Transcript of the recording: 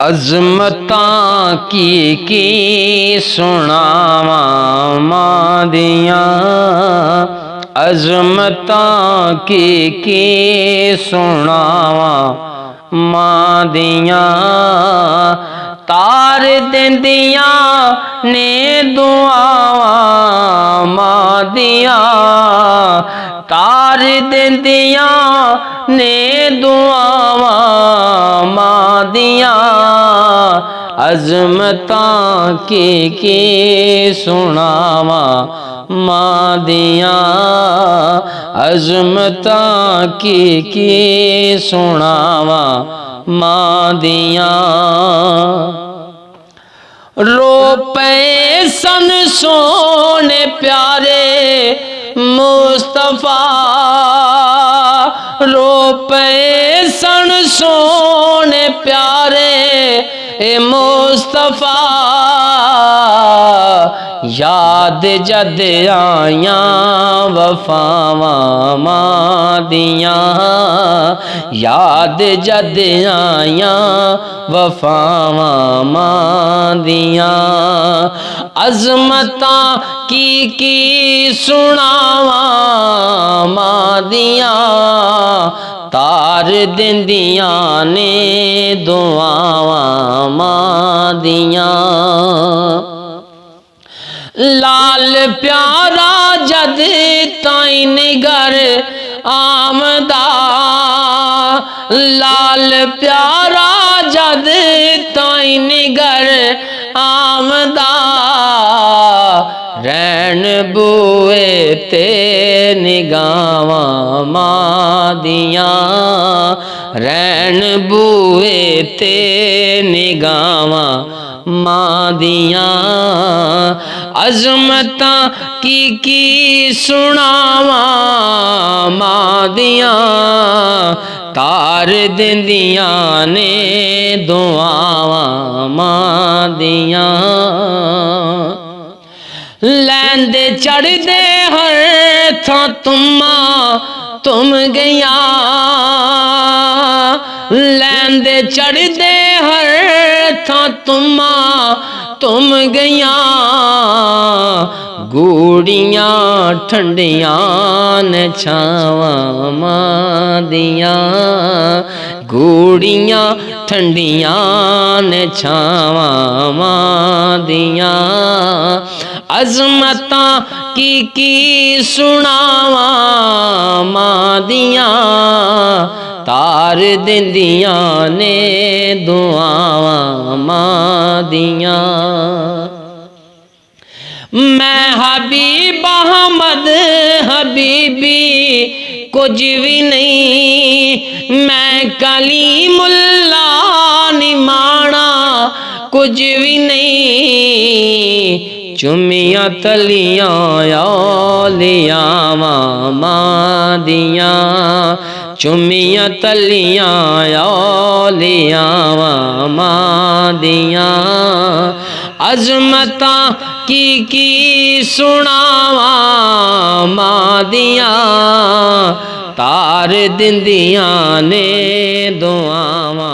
अज़मतां की सुनावा मां दियां, अज़मतां की सुनावा मां दियां। तार देंदियां ने दुआवा मां दियां, तार देंदियां ने दुआवा मां दियां। अज़मतां की सुनावा मां दियां, अज़मतां की सुनावा मां दियां। रो पे सन सोने प्यारे मुस्तफा, रो पे सन सोने प्यारे मुस्तफा। याद जद आया वफावा मां दियां, याद जद आया वफावा मां दियां। अज़मतां की सुनावा मां दियां, तार देंदियां ने दुआवा मां दियां। लाल प्यारा जद ताईं निगर आमदा, लाल प्यारा जद ताईं निगर आमदा। रैन बुए ते निगावा मां दियां, रैन बुए ते निगावा मां दियां। अज़मतां की सुनावा मां दियां, तार देंदियां ने दुआवा मां दियां। लैंदे चढ़दे हर थां तुमा तुम गया, लैंदे चढ़दे हर थां तुमा तुम गया। गूड़ियां ठंडियां न छावा मां दियां, गूड़ियां ठंडियां न छावा मां दियां। अज़मतां की सुनावा मां दियां, तार देंदियां ने दुआवा मां दियां। मैं हबीब अहमद हबीबी कुछ भी नहीं, मैं कलीमुल्ला निमाना कुछ भी नहीं। चुमिया तलियां औलियावा मां दियां, चुमिया तलियां औलियावा मां दियां। अज़मतां की सुनावा मां दियां, तार देंदियां ने दुआवा